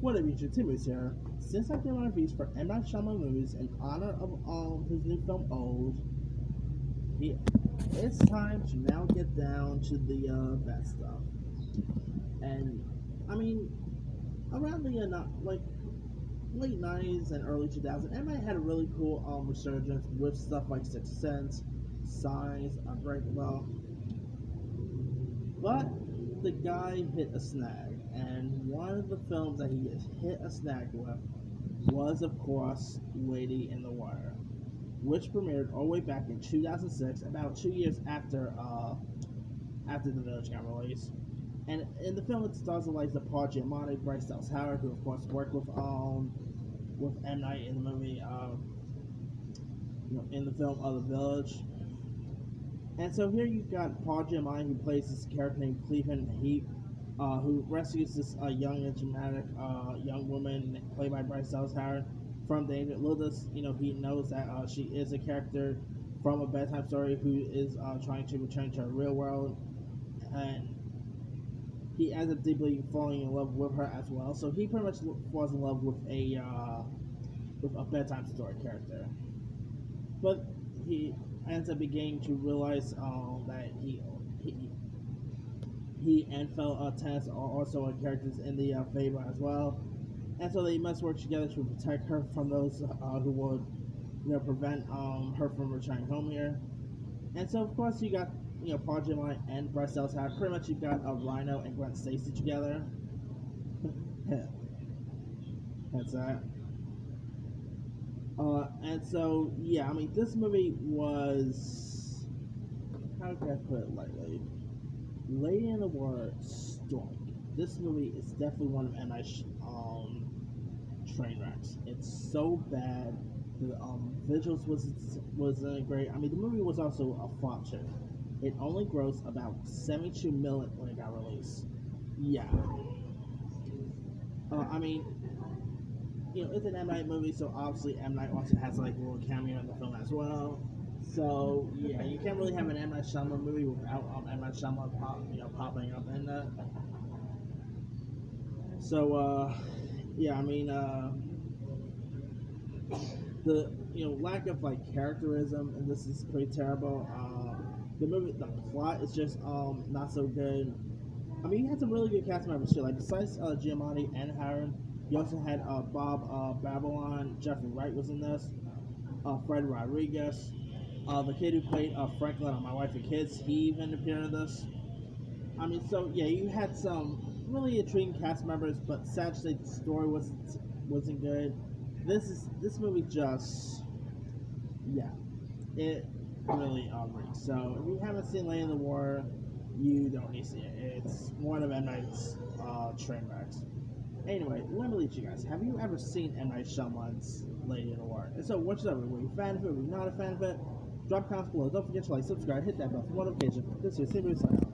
What up, YouTube? Timmy's here. Since I did my reviews for M. Night Shyamalan movies in honor of his new film Old, it's time to now get down to the bad stuff. And I mean, around the late '90s and early 2000s, M. Night had a really cool resurgence with stuff like Sixth Sense, Signs, Unbreakable. But the guy hit a snag, and one of the films that he hit a snag with was, of course, Lady in the Water, which premiered all the way back in 2006, about 2 years after The Village got released. And in the film, it stars the likes of Paul Giamatti, Bryce Dallas Howard, who of course worked with M. Night in the movie, in the film The Village. And so here you've got Paul Giamatti, who plays this character named Cleveland Heap, who rescues this young and dramatic young woman played by Bryce Dallas Howard from danger. Little does he knows that she is a character from A Bedtime Story who is trying to return to her real world, and he ends up deeply falling in love with her as well. So he pretty much falls in love with a Bedtime Story character, but he ends up beginning to realize that he and fellow tenants are also characters in the Fable as well, and so they must work together to protect her from those who would prevent her from returning home here. And so of course you got Paul Giamatti and Bryce Dallas Howard. Pretty much you've got Rhino and Gwen Stacy together. That's that. And so, yeah, I mean, this movie was, how can I put it lightly? Lady in the Water stunk. This movie is definitely one of M. Night's train wrecks. It's so bad. The visuals wasn't great. I mean, the movie was also a flop too. It only grossed about $72 million when it got released. Yeah. I mean, it's an M. Night movie, so obviously M. Night also has like a little cameo in the film as well. So yeah, you can't really have an M. Night Shyamalan movie without M. Night Shyamalan popping up in that. So yeah, I mean the lack of like characterism, and this is pretty terrible. The plot is just not so good. I mean, you had some really good cast members too. Like besides Giamatti and Howard, you also had Bob Babylon, Jeffrey Wright was in this, Fred Rodriguez, the kid who played Franklin on My Wife and Kids, he even appeared in this. I mean, so yeah, you had some really intriguing cast members, but sad to say the story wasn't good. This movie just, yeah, it really reeks. So if you haven't seen Lady in the Water, you don't need to see it. It's one of M. Night's train wrecks. Anyway, let me leave you guys. Have you ever seen M. Night Shyamalan's Lady in the Water? And so, what's up? Were you a fan of it? Were you not a fan of it? Drop comments below. Don't forget to like, subscribe, hit that bell for notifications. This is Simon signing out.